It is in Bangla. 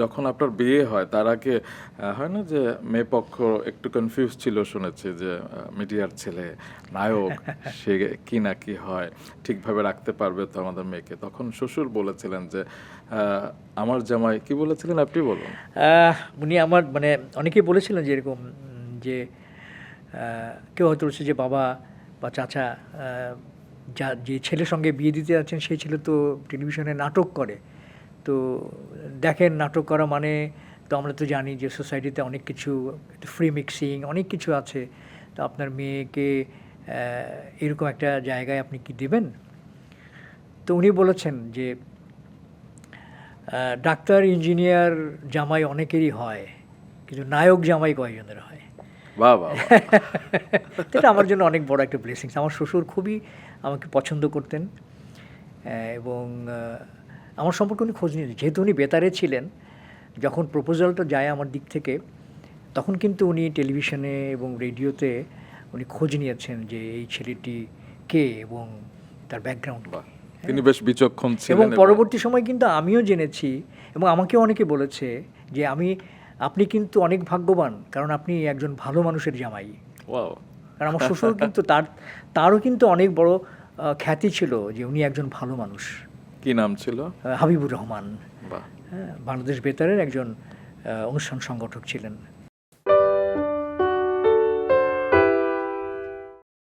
যখন আপনার বিয়ে হয় তার আগে হয় না যে মেয়ে পক্ষ একটু কনফিউজ ছিল, শুনেছি যে মিডিয়ার ছেলে নায়ক, সে কি না কি হয়, ঠিকভাবে রাখতে পারবে তো আমাদের মেয়েকে। তখন শ্বশুর বলেছিলেন যে আমার জামাই, কি বলেছিলেন আপনি বলুন। উনি আমার মানে অনেকেই বলেছিলেন যে এরকম যে কেউ হয়তো বলছে যে বাবা বা চাচা যা যে ছেলের সঙ্গে বিয়ে দিতে যাচ্ছেন সেই ছেলে তো টেলিভিশনে নাটক করে, তো দেখেন নাটক করা মানে তো আমরা তো জানি যে সোসাইটিতে অনেক কিছু ফ্রি মিক্সিং অনেক কিছু আছে, তো আপনার মেয়েকে এরকম একটা জায়গায় আপনি কি দেবেন। তো উনি বলেছেন যে ডাক্তার ইঞ্জিনিয়ার জামাই অনেকেরই হয়, কিন্তু নায়ক জামাই কয়জনের হয়। বাহ বাহ বাহ। এটা আমার জন্য অনেক বড় একটা ব্লেসিংস। আমার শ্বশুর খুবই আমাকে পছন্দ করতেন, এবং আমার সম্পর্কে উনি খোঁজ নিয়েছেন। যেহেতু উনি বেতারে ছিলেন, যখন প্রপোজালটা যায় আমার দিক থেকে, তখন কিন্তু উনি টেলিভিশনে এবং রেডিওতে উনি খোঁজ নিয়েছেন যে এই ছেলেটি কে এবং তার ব্যাকগ্রাউন্ড কী। বাহ, তিনি বেশ বিচক্ষণ এবং ছিলেন। পরবর্তী সময় কিন্তু আমিও জেনেছি এবং আমাকেও অনেকে বলেছে যে আপনি কিন্তু অনেক ভাগ্যবান, কারণ আপনি একজন ভালো মানুষের জামাই। ওয়াও। কারণ আমার শ্বশুর কিন্তু তারও কিন্তু অনেক বড় খ্যাতি ছিল যে উনি একজন ভালো মানুষ। কি নাম ছিল? হাবিবুর রহমান। বাহ। হ্যাঁ, বাংলাদেশ বেতারের একজন অনুষ্ঠান সংগঠক ছিলেন।